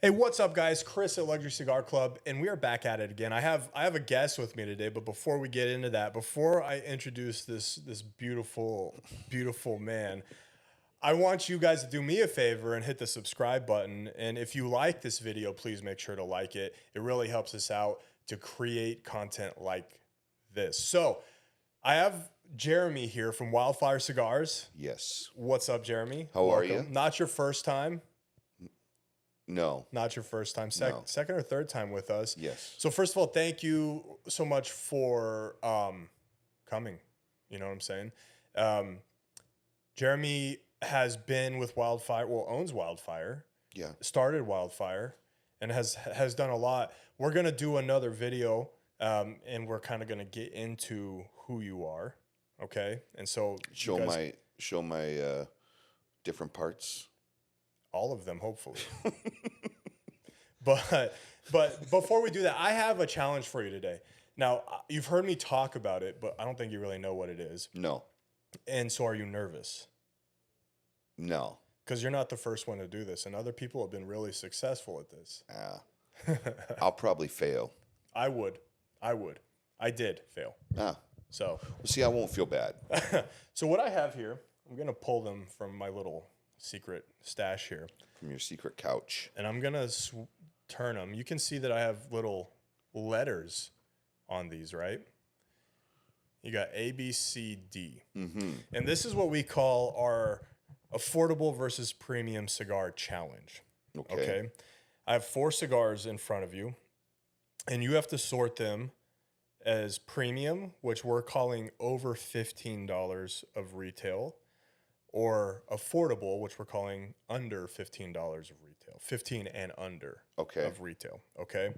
Hey, what's up, guys? Chris at Luxury Cigar Club, and we are back at it again. I have a guest with me today, but before we get into that, before I introduce this beautiful man, I want you guys to do me a favor and hit the subscribe button. And if you like this video, please make sure to like it. It really helps us out to create content like this. So I have Jeremy here from Wildfire Cigars. Yes. What's up, Jeremy? How are you? Not your first time. No. Not your first time. No. Second or third time with us. Yes. So first of all, thank you so much for coming. You know what I'm saying? Jeremy has been with Wildfire, owns Wildfire. Yeah. Started Wildfire and has done a lot. We're going to do another video and we're kind of going to get into who you are. Okay? And so Show my different parts. All of them, hopefully. But before we do that, I have a challenge for you today. Now, you've heard me talk about it, but I don't think you really know what it is. No. And so are you nervous? No. Because you're not the first one to do this, and other people have been really successful at this. I'll probably fail. I would. I did fail. So, Well, see, I won't feel bad. so what I have here, I'm going to pull them from my little secret stash here. From your secret couch. And I'm going to turn them. You can see that I have little letters on these, right? You got A, B, C, D. Mm-hmm. And this is what we call our affordable versus premium cigar challenge. Okay. I have 4 cigars in front of you, and you have to sort them as premium, which we're calling over $15 of retail, or affordable, which we're calling under $15 of retail, 15 and under of retail. Okay.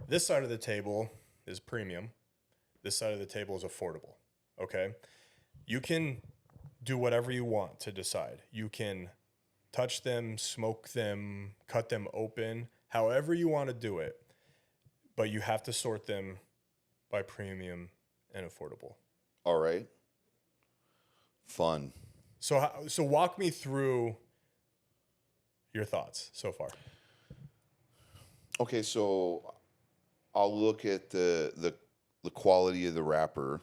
This side of the table is premium. This side of the table is affordable. Okay. You can do whatever you want to decide. You can touch them, smoke them, cut them open, however you want to do it. But you have to sort them by premium and affordable. All right. Fun. So walk me through your thoughts so far. Okay, so I'll look at the quality of the wrapper,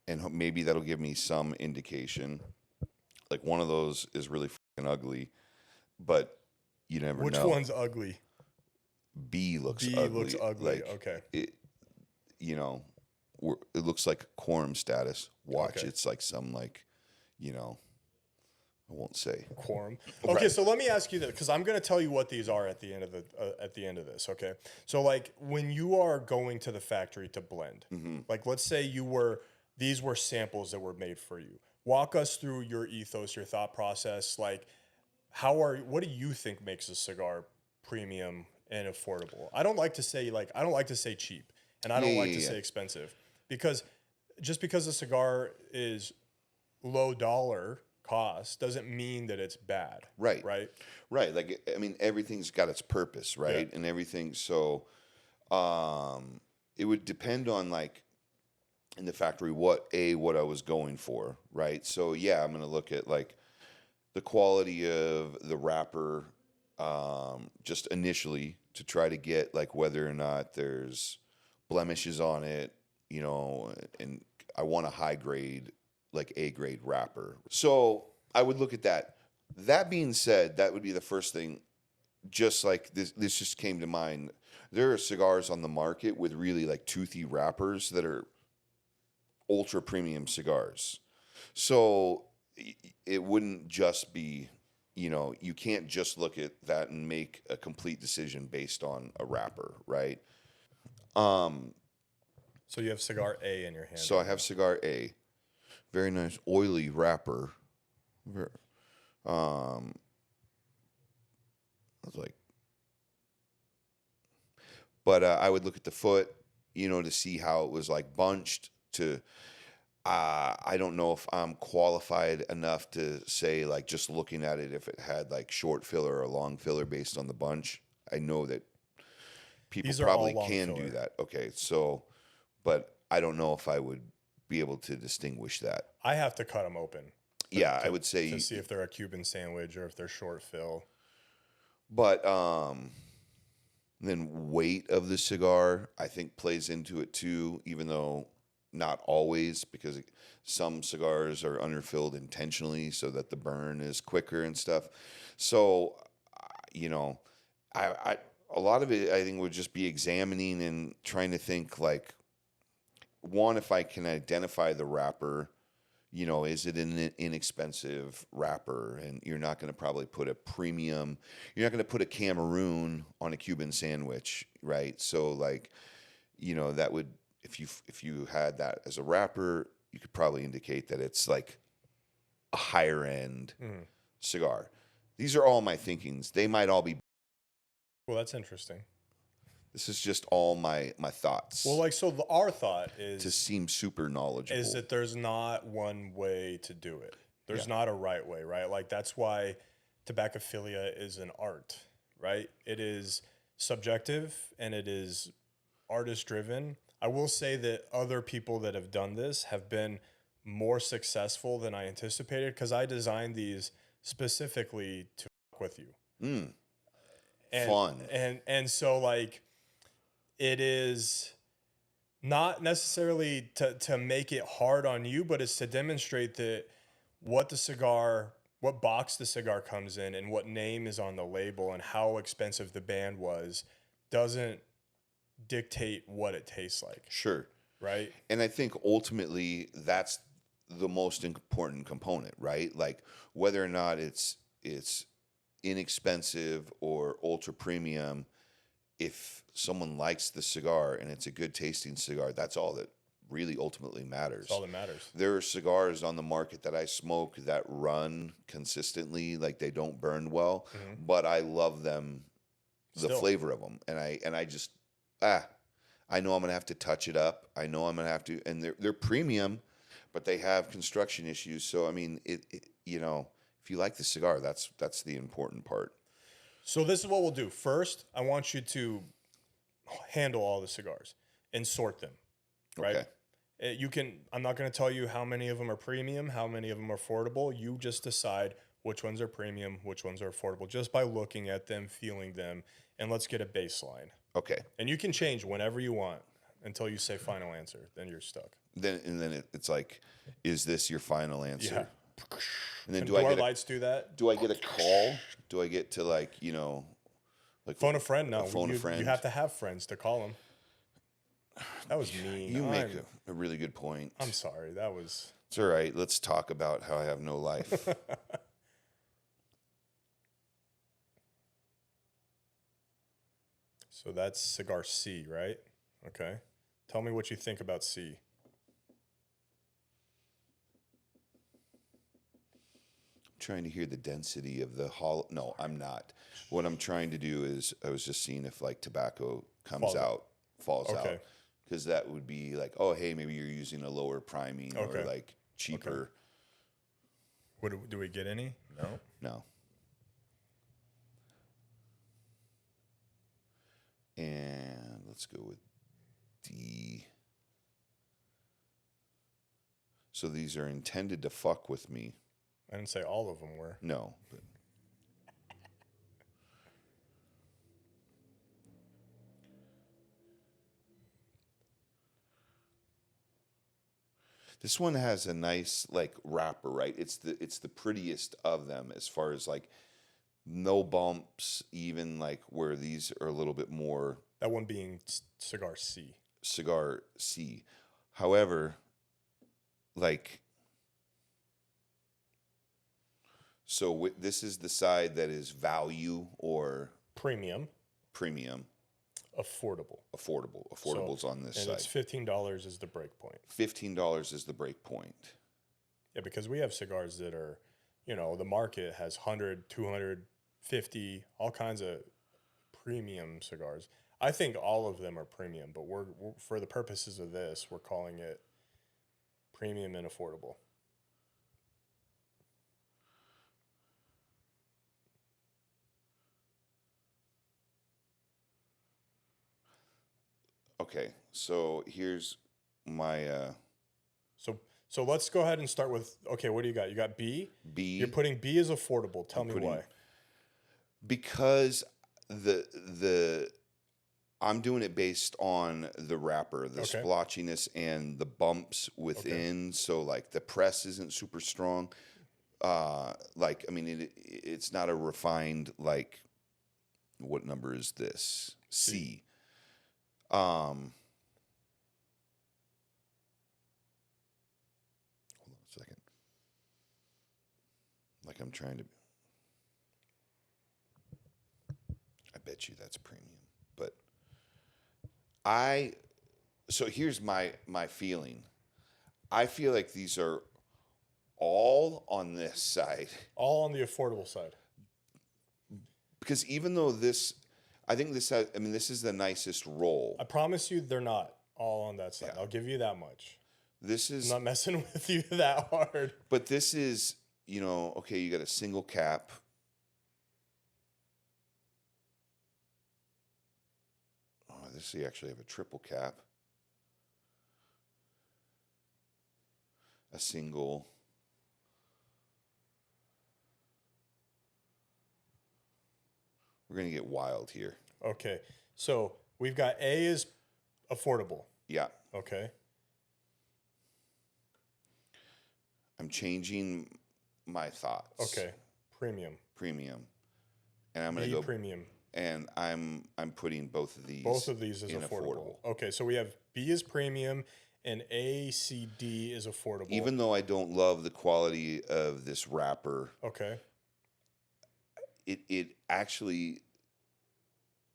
and maybe that'll give me some indication. Like one of those is really fucking ugly, but you never know. Which one's ugly? B looks B ugly. looks ugly. Like, okay. It looks like quorum status. Watch, Okay. It's like some I won't say Quorum. Okay, Right. so let me ask you this, because I'm going to tell you what these are at the end of this. Okay, so like when you are going to the factory to blend, like let's say these were samples that were made for you. Walk us through your ethos, your thought process. Like, what do you think makes a cigar premium and affordable? I don't like to say cheap, and I don't like to say expensive, because just because a cigar is low dollar cost doesn't mean that it's bad. Right. Like, I mean, everything's got its purpose, right? Yeah. And everything. So, it would depend on, like, in the factory, what I was going for, right? So yeah, I'm going to look at like the quality of the wrapper, just initially to try to get like whether or not there's blemishes on it, and I want a high grade, like A grade wrapper. So I would look at that. That being said, that would be the first thing. Just like this just came to mind. There are cigars on the market with really like toothy wrappers that are ultra premium cigars. So it wouldn't just be, you can't just look at that and make a complete decision based on a wrapper, right? So you have cigar A in your hand. So I have cigar A. Very nice oily wrapper. I was like, but I would look at the foot, to see how it was like bunched. I don't know if I'm qualified enough to say, like, just looking at it, if it had like short filler or long filler based on the bunch. I know that people probably can do that. Okay, so, but I don't know if I would be able to distinguish that. I have to cut them open. I would say to see if they're a Cuban sandwich or if they're short fill. But And then weight of the cigar, I think, plays into it too, even though not always, because some cigars are underfilled intentionally so that the burn is quicker and stuff. So, you know, I a lot of it, I think, would just be examining and trying to think like, one, if I can identify the wrapper, you know, is it an inexpensive wrapper? And you're not going to probably put a premium, you're not going to put a Cameroon on a Cuban sandwich, right? So like, you know, that would, if you had that as a wrapper, you could probably indicate that it's like a higher end cigar. These are all my thinkings. They might all be. Well, that's interesting. This is just all my thoughts. Well, like, so our thought is to seem super knowledgeable is that there's not one way to do it. There's not a right way, right? Like, that's why tobaccophilia is an art, right? It is subjective and it is artist driven. I will say that other people that have done this have been more successful than I anticipated, because I designed these specifically to fuck with you. And, fun. And so, like, it is not necessarily to make it hard on you, but it's to demonstrate that what box the cigar comes in and what name is on the label and how expensive the band was doesn't dictate what it tastes like. Sure. Right. And I think ultimately that's the most important component, right? Like whether or not it's inexpensive or ultra premium, if someone likes the cigar and it's a good tasting cigar, that's all that really ultimately matters. That's all that matters. There are cigars on the market that I smoke that run consistently, like they don't burn well, but I love them, the flavor of them. And I just, I know I'm going to have to touch it up. I know I'm going to have to, and they're premium, but they have construction issues. So, I mean, it you know, if you like the cigar, that's the important part. So this is what we'll do. First, I want you to handle all the cigars and sort them, right? Okay. You can, I'm not going to tell you how many of them are premium, how many of them are affordable. You just decide which ones are premium, which ones are affordable, just by looking at them, feeling them, and let's get a baseline. Okay. And you can change whenever you want until you say final answer. Then you're stuck. Then it's like, is this your final answer? Yeah. And then do our lights do that? Do I get a call? Do I get to like, you know, like phone a friend? No, phone a friend. You have to have friends to call them. That was mean. You make a really good point. I'm sorry. That was. It's all right. Let's talk about how I have no life. So that's cigar C, right? Okay. Tell me what you think about C. Trying to hear the density of the hollow. No, I'm not. What I'm trying to do is I was just seeing if like tobacco falls out, because that would be like, oh, hey, maybe you're using a lower priming or like cheaper. Okay. Do we get any? No. And let's go with D. So these are intended to fuck with me. I didn't say all of them were. No. But this one has a nice like wrapper, right? It's the prettiest of them as far as like no bumps, even like where these are a little bit more. That one being cigar C. Cigar C. However, like, so this is the side that is value or premium. Affordable. Affordable's on this side. And it's $15 is the break point. $15 is the break point. Yeah, because we have cigars that are, you know, the market has 100, 250, all kinds of premium cigars. I think all of them are premium, but we're for the purposes of this, we're calling it premium and affordable. Okay, so here's my. So let's go ahead and start with. Okay, what do you got? You got B. B. You're putting B as affordable. Tell me why. Because the I'm doing it based on the wrapper, the Okay. splotchiness and the bumps within. So like the press isn't super strong. Like, I mean, it's not a refined, like, what number is this? C. Hold on a second. Like I'm trying to, I bet you that's premium. But so here's my feeling. I feel like these are all on this side. All on the affordable side. Because even though I think this has, I mean, this is the nicest roll. I promise you they're not all on that side. Yeah. I'll give you that much. This is I'm not messing with you that hard. But this is, okay, you got a single cap. Oh, you actually have a triple cap. A single. We're going to get wild here. Okay. So we've got A is affordable. Yeah. Okay. I'm changing my thoughts. Okay. Premium. And I'm going to B go premium. And I'm putting both of these. Both of these is affordable. Okay, so we have B is premium and A, C, D is affordable. Even though I don't love the quality of this wrapper, okay, it actually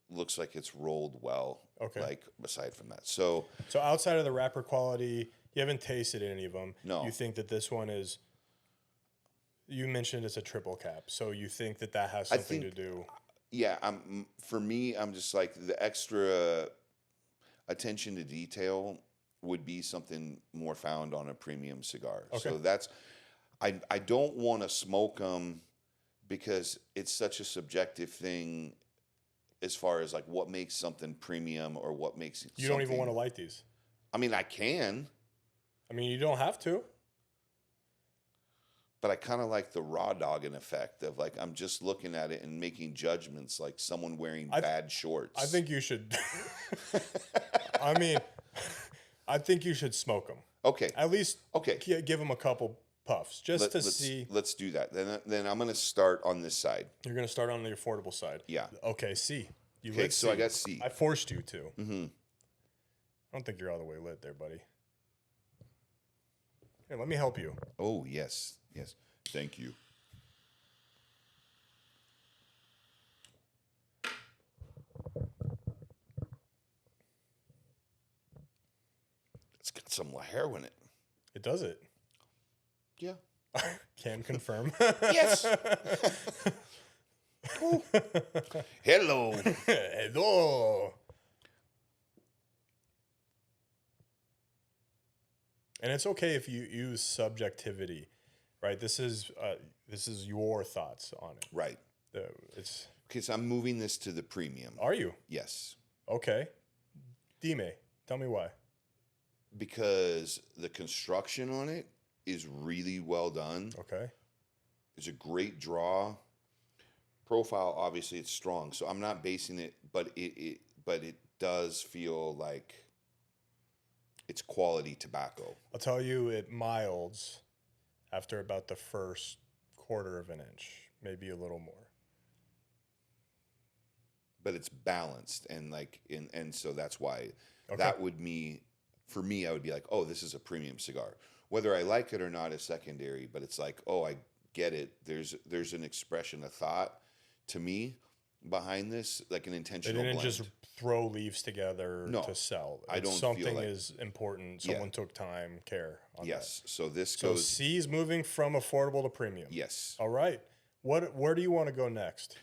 looks like it's rolled well. Okay. Like aside from that, so outside of the wrapper quality, you haven't tasted any of them. No. You think that this one is? You mentioned it's a triple cap, so you think that has something to do? Yeah, for me, I'm just like the extra attention to detail would be something more found on a premium cigar. Okay. So that's I don't want to smoke them because it's such a subjective thing as far as like what makes something premium or what makes it. You don't even want to light these. I mean, I can. I mean, you don't have to. But I kind of like the raw dogging effect of like I'm just looking at it and making judgments like someone wearing bad shorts. I think you should. I mean, I think you should smoke them. Okay. At least Okay. Give them a couple puffs just to see. Let's do that. Then I'm going to start on this side. You're going to start on the affordable side. Yeah. Okay, C. You Okay, lit so C. I got C. I forced you to. Mm-hmm. I don't think you're all the way lit there, buddy. Here, let me help you. Oh, yes. Yes. Thank you. It's got some hair in it. It does it. Yeah. Can confirm. Yes. Hello. Hello. And it's okay if you use subjectivity, right? This is your thoughts on it. Right. It's Okay, so I'm moving this to the premium. Are you? Yes. Okay. Dime, tell me why. Because the construction on it is really well done. Okay. It's a great draw. Profile, obviously, it's strong. So I'm not basing it, but it does feel like it's quality tobacco. I'll tell you, it milds after about the first quarter of an inch, maybe a little more. But it's balanced and so that's why Okay. that would for me, I would be like, oh, this is a premium cigar. Whether I like it or not is secondary, but it's like, oh, I get it. There's an expression, a thought to me behind this, like an They intentional didn't blend. just throw leaves together No, to sell. I don't feel Something like- is important. Someone took time, care on Yes. So this that. So goes. C is moving from affordable to premium. Yes. All right. Where do you want to go next?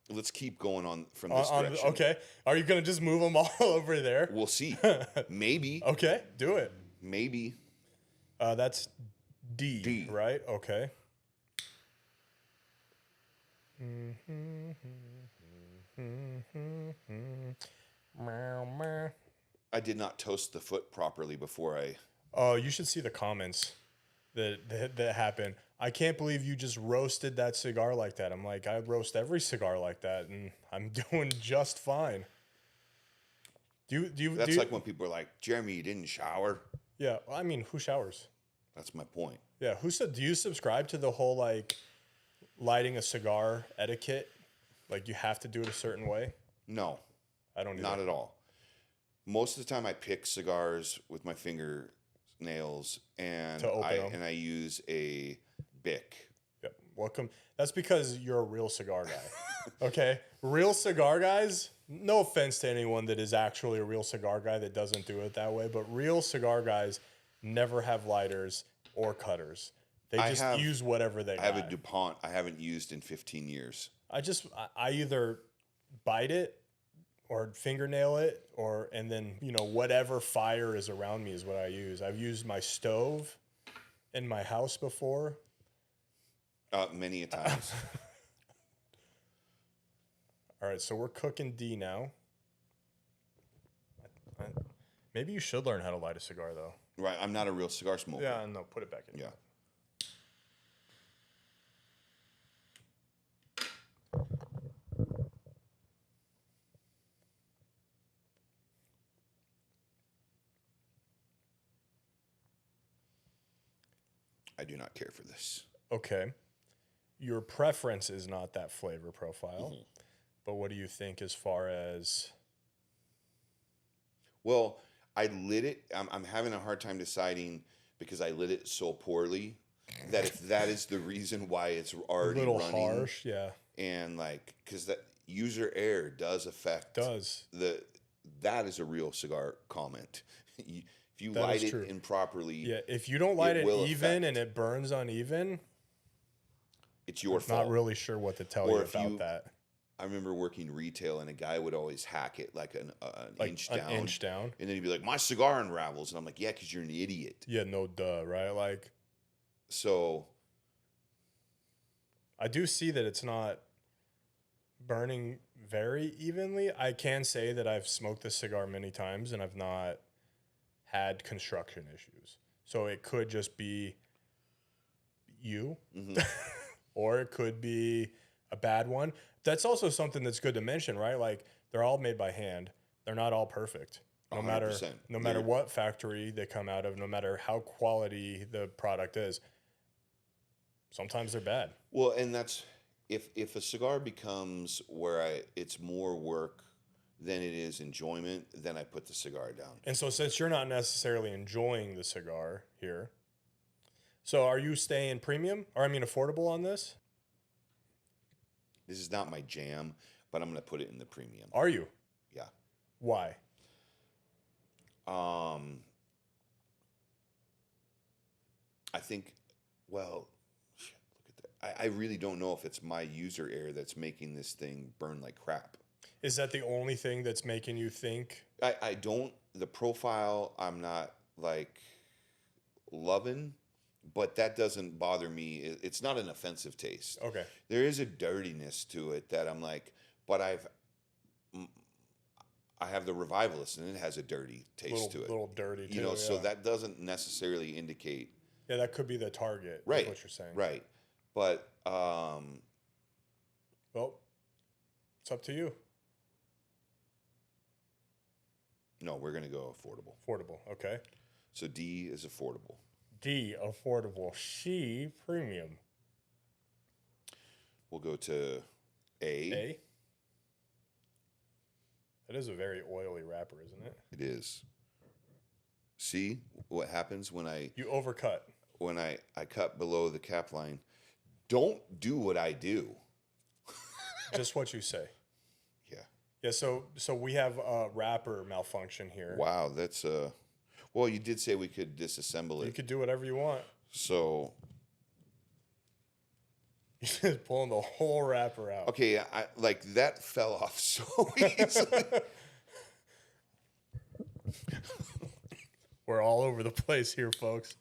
Let's keep going on from this direction. Okay. Are you going to just move them all over there? We'll see. Maybe. Okay. Do it. Maybe. That's D, D. right? Okay. I did not toast the foot properly before I. Oh, you should see the comments that happen. I can't believe you just roasted that cigar like that. I'm like, I roast every cigar like that, and I'm doing just fine. That's like when people are like, Jeremy, you didn't shower. Yeah, I mean, who showers? That's my point. Yeah, who said? Do you subscribe to the whole like lighting a cigar etiquette? Like you have to do it a certain way? No, I don't. Not at all. Most of the time, I pick cigars with my fingernails, and I use a Bic. Yep. Welcome. That's because you're a real cigar guy. Okay, real cigar guys. No offense to anyone that is actually a real cigar guy that doesn't do it that way, but real cigar guys never have lighters or cutters. They just use whatever they got. I have a DuPont I haven't used in 15 years. I either bite it or fingernail it and then, whatever fire is around me is what I use. I've used my stove in my house before. Many a times. All right, so we're cooking D now. Maybe you should learn how to light a cigar, though. Right, I'm not a real cigar smoker. Yeah, no, put it back in. Yeah. I do not care for this. Okay. Your preference is not that flavor profile. Mm-hmm. But what do you think as far as... Well, I lit it. I'm having a hard time deciding because I lit it so poorly that if that is the reason why it's already running. A little harsh, yeah. And because that user error does affect... That is a real cigar comment. If you light it improperly... Yeah, if you don't light it even and it burns uneven... It's your fault. I'm not really sure what to tell you about that. I remember working retail, and a guy would always hack it like an inch down. An inch down? And then he'd be like, my cigar unravels. And I'm like, yeah, because you're an idiot. Yeah, no duh, right? Like... So... I do see that it's not burning very evenly. I can say that I've smoked this cigar many times, and I've not had construction issues. So it could just be you. Mm-hmm. Or it could be a bad one. That's also something that's good to mention, right? Like they're all made by hand. They're not all perfect. No 100%. No matter what factory they come out of, no matter how quality the product is. Sometimes they're bad. Well, and that's if a cigar becomes where it's more work than it is enjoyment, then I put the cigar down. And so since you're not necessarily enjoying the cigar here, so are you staying premium affordable on this? This is not my jam, but I'm going to put it in the premium. Are you? Yeah. Why? I think, well, shit, look at that. I really don't know if it's my user error that's making this thing burn like crap. Is that the only thing that's making you think? I don't, the profile I'm not like loving. But that doesn't bother me. It's not an offensive taste. Okay. There is a dirtiness to it that I'm like, but I have the Revivalist, and it has a dirty taste to it. A little dirty, too. So that doesn't necessarily indicate. Yeah, that could be the target. Right. Is what you're saying. Right. But, well, it's up to you. No, we're going to go affordable. Affordable, okay. So D is affordable. D, affordable. C, premium. We'll go to A. A? That is a very oily wrapper, isn't it? It is. See what happens when You overcut. When I cut below the cap line. Don't do what I do. Just what you say. Yeah. Yeah, so we have a wrapper malfunction here. Wow, that's well, you did say we could disassemble it. You could do whatever you want. So you're just pulling the whole wrapper out. Okay, I like that fell off so easily. We're all over the place here, folks.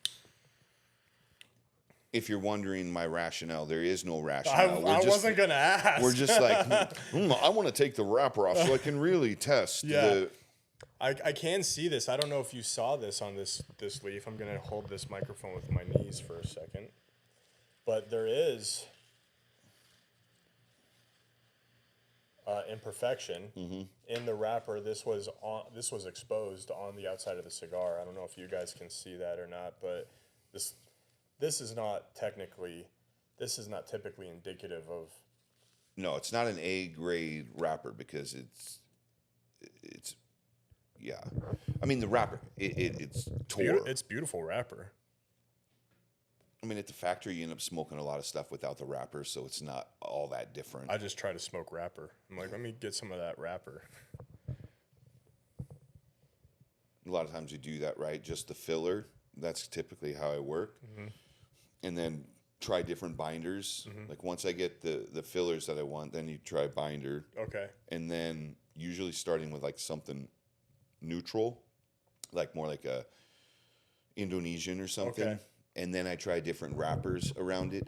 If you're wondering my rationale, there is no rationale. I wasn't going to ask. We're just like, I want to take the wrapper off so I can really test the... I can see this. I don't know if you saw this on this leaf. I'm going to hold this microphone with my knees for a second. but there is imperfection in the wrapper. This was exposed on the outside of the cigar. I don't know if you guys can see that or not, but this is not typically indicative of. No, it's not an A grade wrapper because it's yeah. I mean the wrapper it's tore. It's beautiful wrapper. I mean, at the factory, you end up smoking a lot of stuff without the wrapper, so it's not all that different. I just try to smoke wrapper. I'm like, let me get some of that wrapper. A lot of times you do that, right? Just the filler. That's typically how I work. And then try different binders. Like once I get the fillers that I want, then you try binder. Okay. And then usually starting with like something neutral, like more like a Indonesian or something. Okay. And then I try different wrappers around it.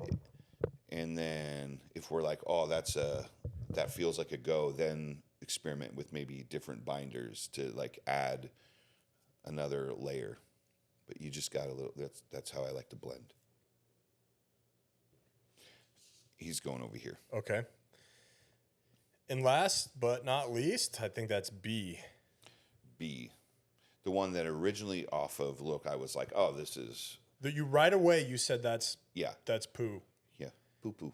And then if we're like, oh, that feels like a go, then experiment with maybe different binders to like add another layer. But you just got a little, that's how I like to blend. He's going over here. Okay. And last but not least, I think that's B. B. The one that originally off of Look, I was like, oh, this is... You right away, you said that's poo. Yeah, poo-poo.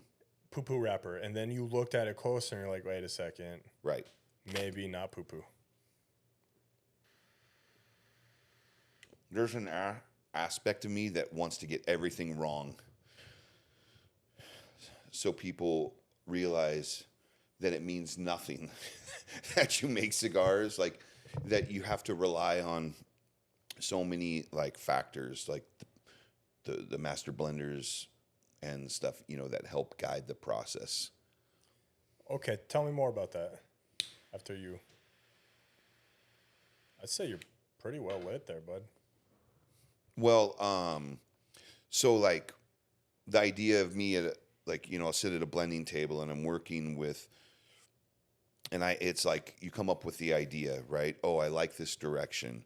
Poo-poo wrapper. And then you looked at it closer and you're like, wait a second. Right. Maybe not poo-poo. There's an aspect of me that wants to get everything wrong. So people realize that it means nothing that you make cigars, like that you have to rely on so many like factors, like the master blenders and stuff, you know, that help guide the process. Okay, tell me more about that. After you, I'd say you're pretty well lit there, bud. Well, so like the idea of me at like, you know, I'll sit at a blending table and I'm working with, and it's like you come up with the idea, right? Oh, I like this direction.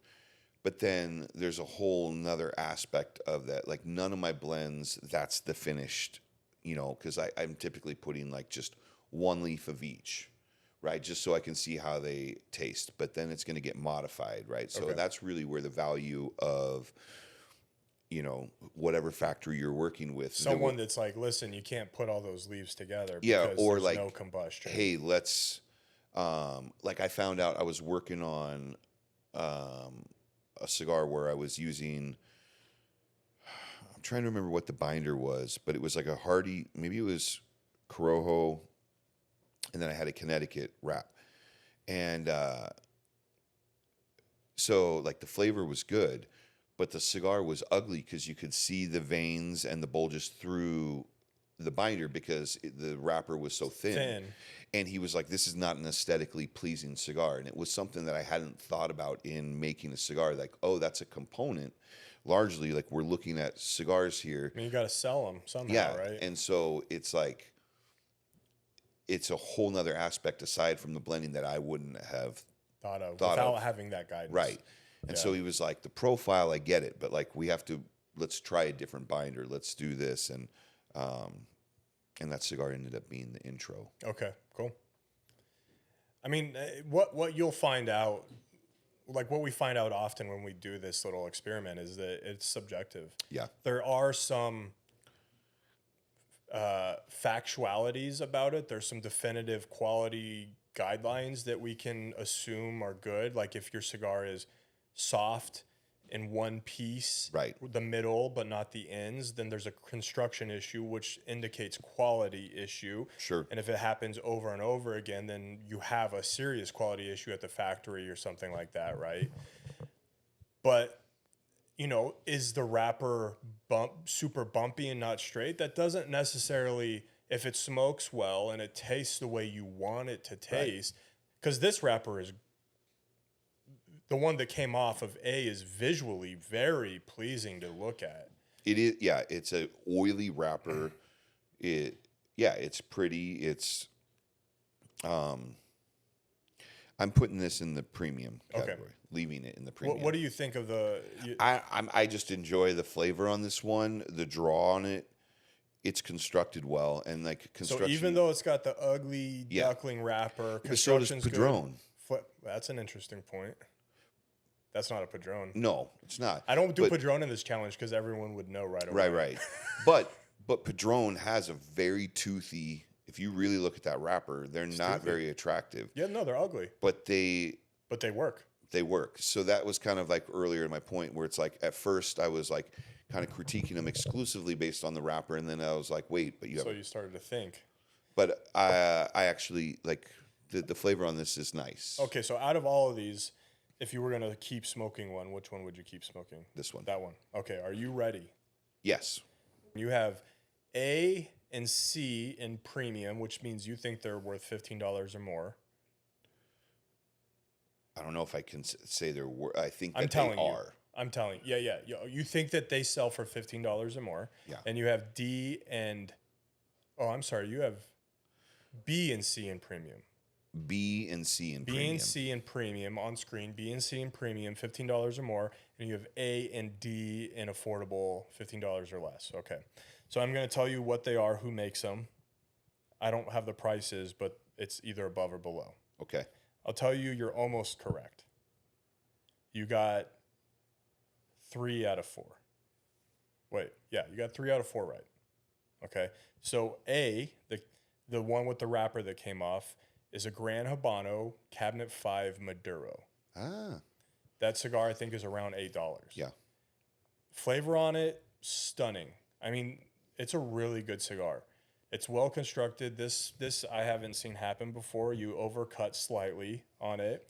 But then there's a whole nother aspect of that. Like none of my blends, that's the finished, you know, because I'm typically putting like just one leaf of each, right? Just so I can see how they taste. But then it's going to get modified, right? So that's really where the value of, you know, whatever factory you're working with. Someone that's like, listen, you can't put all those leaves together. Yeah, because or there's like, no combustion. Hey, let's, like I found out I was working on a cigar where I was using, I'm trying to remember what the binder was, but it was like a Hardy, maybe it was Corojo, and then I had a Connecticut wrap. And so like the flavor was good, but the cigar was ugly because you could see the veins and the bulges through the binder because the wrapper was so thin. And he was like, this is not an aesthetically pleasing cigar. And it was something that I hadn't thought about in making a cigar. Like, oh, that's a component. Largely, like we're looking at cigars here. I mean, you got to sell them somehow, right? And so it's like, it's a whole nother aspect aside from the blending that I wouldn't have thought of without having that guidance. Right. And so he was like, the profile, I get it, but like let's try a different binder. Let's do this. And that cigar ended up being the intro. Okay, cool. I mean, what you'll find out, like what we find out often when we do this little experiment is that it's subjective. Yeah. There are some factualities about it. There's some definitive quality guidelines that we can assume are good. Like if your cigar is soft in one piece, right, the middle, but not the ends, then there's a construction issue, which indicates quality issue. Sure. And if it happens over and over again, then you have a serious quality issue at the factory or something like that, right? But, you know, is the wrapper super bumpy and not straight? That doesn't necessarily, if it smokes well and it tastes the way you want it to taste, because this wrapper is, the one that came off of A is visually very pleasing to look at. It is, yeah. It's a oily wrapper. It's pretty. It's, I'm putting this in the premium category, leaving it in the premium. What do you think of the? I just enjoy the flavor on this one. The draw on it it's constructed well, and like construction. So even though it's got the ugly duckling wrapper, construction's so does Padron. Good. That's an interesting point. That's not a Padron. No, it's not. I don't do Padron in this challenge because everyone would know right away. Right. but Padron has a very toothy. If you really look at that wrapper, they're not very attractive. Yeah, no, they're ugly. But they work. They work. So that was kind of like earlier in my point where it's like at first I was like kind of critiquing them exclusively based on the wrapper, and then I was like, wait, but you. So you started to think. But I actually like the flavor on this is nice. Okay, so out of all of these, if you were gonna keep smoking one, which one would you keep smoking? This one. That one. Okay, are you ready? Yes. You have A and C in premium, which means you think they're worth $15 or more. I don't know if I can say they're worth. I think that they are. I'm telling you. Yeah. You think that they sell for $15 or more. Yeah. And you have D and, I'm sorry, you have B and C in premium. B and C in premium. B and C in premium on screen. B and C in premium, $15 or more. And you have A and D in affordable, $15 or less. Okay. So I'm going to tell you what they are, who makes them. I don't have the prices, but it's either above or below. Okay. I'll tell you, you're almost correct. You got 3 out of 4. Wait, yeah, you got 3 out of 4 right. Okay. So A, the one with the wrapper that came off, is a Gran Habano Cabinet 5 Maduro. Ah. That cigar, I think, is around $8. Yeah. Flavor on it, stunning. I mean, it's a really good cigar. It's well constructed. This I haven't seen happen before. You overcut slightly on it.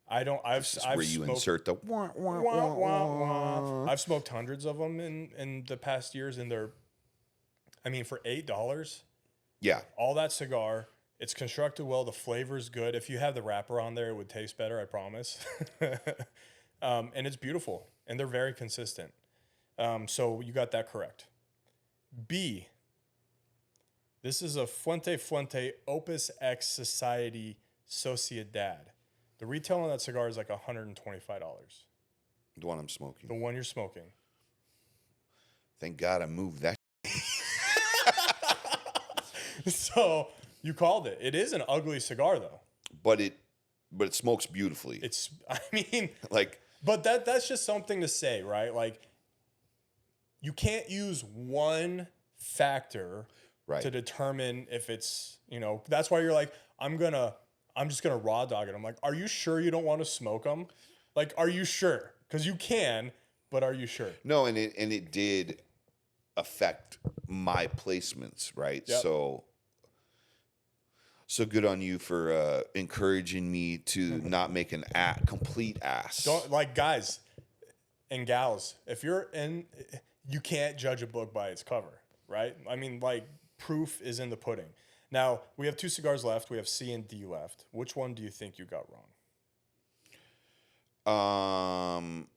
I've where you smoked, insert the wah, wah, wah, wah. I've smoked hundreds of them in the past years, and they're, I mean, for $8, yeah, all that cigar. It's constructed well. The flavor's good. If you have the wrapper on there, it would taste better. I promise. And it's beautiful, and they're very consistent. So you got that correct. B. This is a Fuente Opus X Society Sociedad. The retail on that cigar is like $125. The one I'm smoking. The one you're smoking. Thank God I moved that. So you called it. It is an ugly cigar, though. But it smokes beautifully. I mean, like, but that's just something to say, right? Like, you can't use one factor to determine if it's, that's why you're like, I'm just gonna raw dog it. I'm like, are you sure you don't want to smoke them? Like, are you sure? Because you can, but are you sure? No, and it did affect my placements, right? Yep. So good on you for encouraging me to not make an complete ass. Don't, like, guys and gals, if you're in, you can't judge a book by its cover, right? I mean, like, proof is in the pudding. Now, we have 2 cigars left. We have C and D left. Which one do you think you got wrong?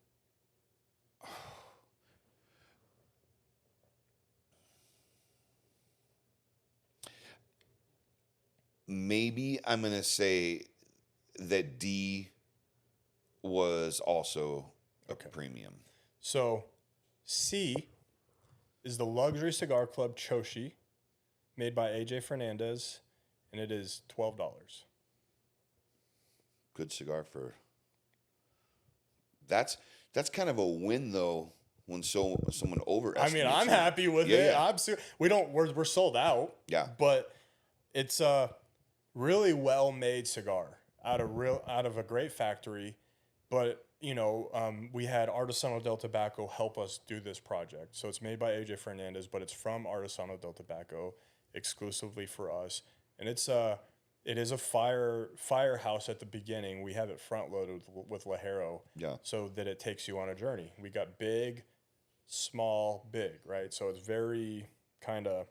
Maybe I'm going to say that D was also a premium. So C is the Luxury Cigar Club Choshi, made by AJ Fernandez, and it is $12. Good cigar for. That's kind of a win though when someone overestimates. I mean, I'm happy with it. Yeah. We're sold out. Yeah, but it's a really well made cigar out of a great factory. But we had Artesano del Tobacco help us do this project. So it's made by AJ Fernandez, but it's from Artesano del Tobacco exclusively for us. And it is a firehouse at the beginning. We have it front loaded with Lajero, so that it takes you on a journey. We got big, small, big, right? So it's very kind of.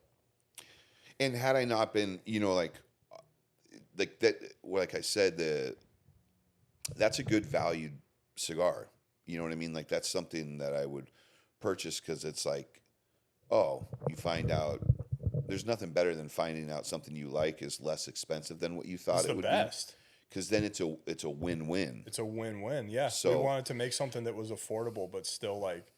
And had I not been, like that, like I said, that's a good valued cigar. You know what I mean? Like that's something that I would purchase because it's like, you find out. There's nothing better than finding out something you like is less expensive than what you thought it would be. It's the best. Because then it's a win-win. It's a win-win, yeah. So we wanted to make something that was affordable, but still like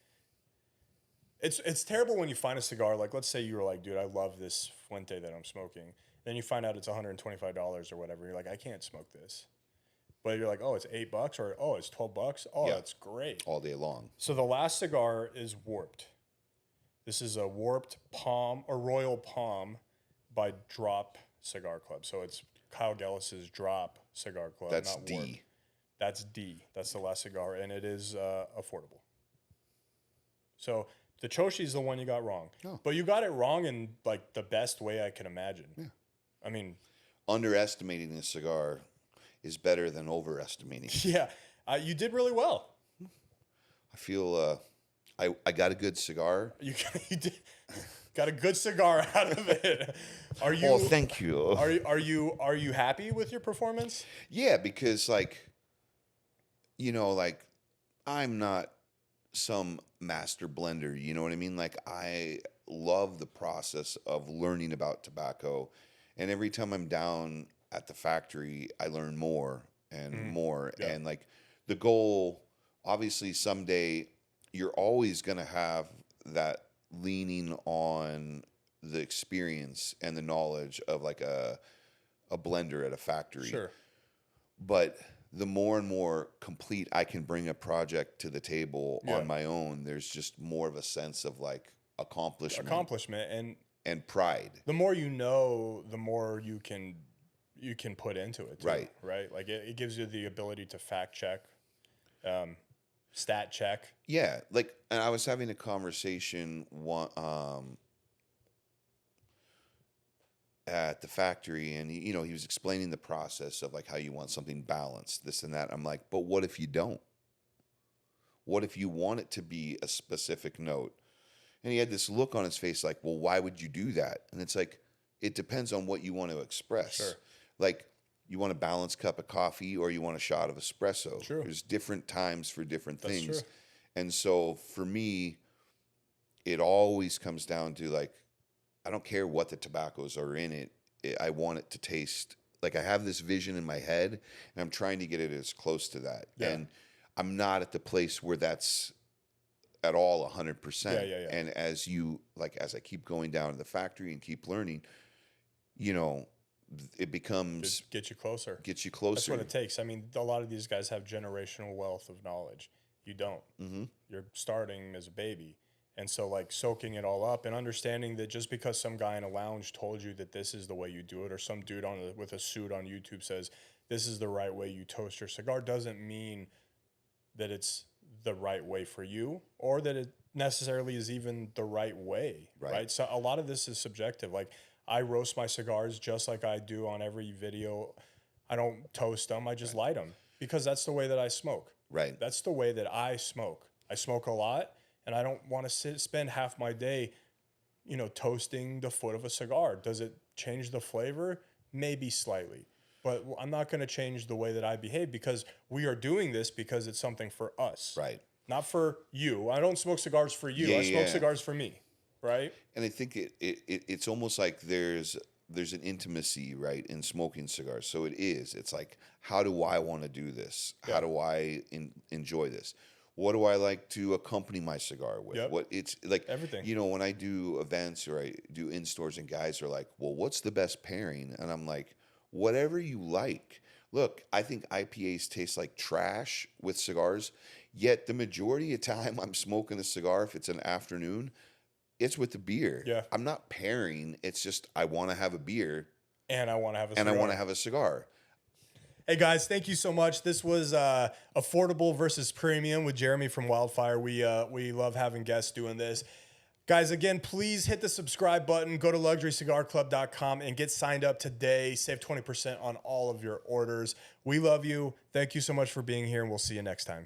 It's terrible when you find a cigar, like let's say you were like, dude, I love this Fuente that I'm smoking. Then you find out it's $125 or whatever. You're like, I can't smoke this. But you're like, oh, it's $8 or oh, it's $12. Oh, Yeah. that's great. All day long. So the last cigar is Warped. This is a Warped Palm or Royal Palm by Drop Cigar Club. So it's Kyle Gellis's Drop Cigar Club. That's not D. Warped. That's D. That's the last cigar, and it is affordable. So the Choshi is the one you got wrong. Oh. But you got it wrong in like the best way I can imagine. Yeah. I mean, underestimating a cigar is better than overestimating. Yeah, you did really well. I feel I got a good cigar. You did, got a good cigar out of it. Are you? Oh, thank you. Are you happy with your performance? Yeah, because like, you know, like I'm not some master blender. You know what I mean? Like I love the process of learning about tobacco, and every time I'm down at the factory, I learn more and more. Yeah. And like the goal, obviously someday you're always going to have that leaning on the experience and the knowledge of like a blender at a factory. Sure. But the more and more complete I can bring a project to the table on my own, there's just more of a sense of like accomplishment and pride. The more you know, the more you can put into it too, right? Like it gives you the ability to fact check, stat check. Yeah, like, and I was having a conversation at the factory, and he was explaining the process of like how you want something balanced, this and that. I'm like, but what if you don't? What if you want it to be a specific note? And he had this look on his face like, well, why would you do that? And it's like, it depends on what you want to express. Sure. Like, you want a balanced cup of coffee or you want a shot of espresso. True. There's different times for different things. True. And so for me, it always comes down to like, I don't care what the tobaccos are in it. I want it to taste like I have this vision in my head and I'm trying to get it as close to that. Yeah. And I'm not at the place where that's at all 100%. Yeah. And as I keep going down to the factory and keep learning, it becomes get you closer. That's what it takes. I mean, a lot of these guys have generational wealth of knowledge. You don't. Mm-hmm. You're starting as a baby. And so like soaking it all up and understanding that just because some guy in a lounge told you that this is the way you do it, or some dude with a suit on YouTube says this is the right way you toast your cigar, doesn't mean that it's the right way for you or that it necessarily is even the right way. Right? So a lot of this is subjective. Like I roast my cigars just like I do on every video. I don't toast them. I just light them because that's the way that I smoke. Right. That's the way that I smoke. I smoke a lot. And I don't want to spend half my day, toasting the foot of a cigar. Does it change the flavor? Maybe slightly. But I'm not going to change the way that I behave because we are doing this because it's something for us. Right. Not for you. I don't smoke cigars for you. I smoke cigars for me. Right. And I think it's almost like there's an intimacy, right, in smoking cigars. So it's like, how do I want to do this? Yeah. How do I enjoy this? What do I like to accompany my cigar with? Yep. What it's like everything. When I do events or I do in-stores and guys are like, well, what's the best pairing? And I'm like, whatever you like. Look, I think IPAs taste like trash with cigars, yet the majority of time I'm smoking a cigar, if it's an afternoon, it's with the beer. Yeah. I'm not pairing. It's just I want to have a beer. And I want to have a cigar. And I want to have a cigar. Hey guys, thank you so much. This was affordable versus premium with Jeremy from Wildfire. We love having guests doing this. Guys, again, please hit the subscribe button. Go to luxurycigarclub.com and get signed up today. Save 20% on all of your orders. We love you. Thank you so much for being here, and we'll see you next time.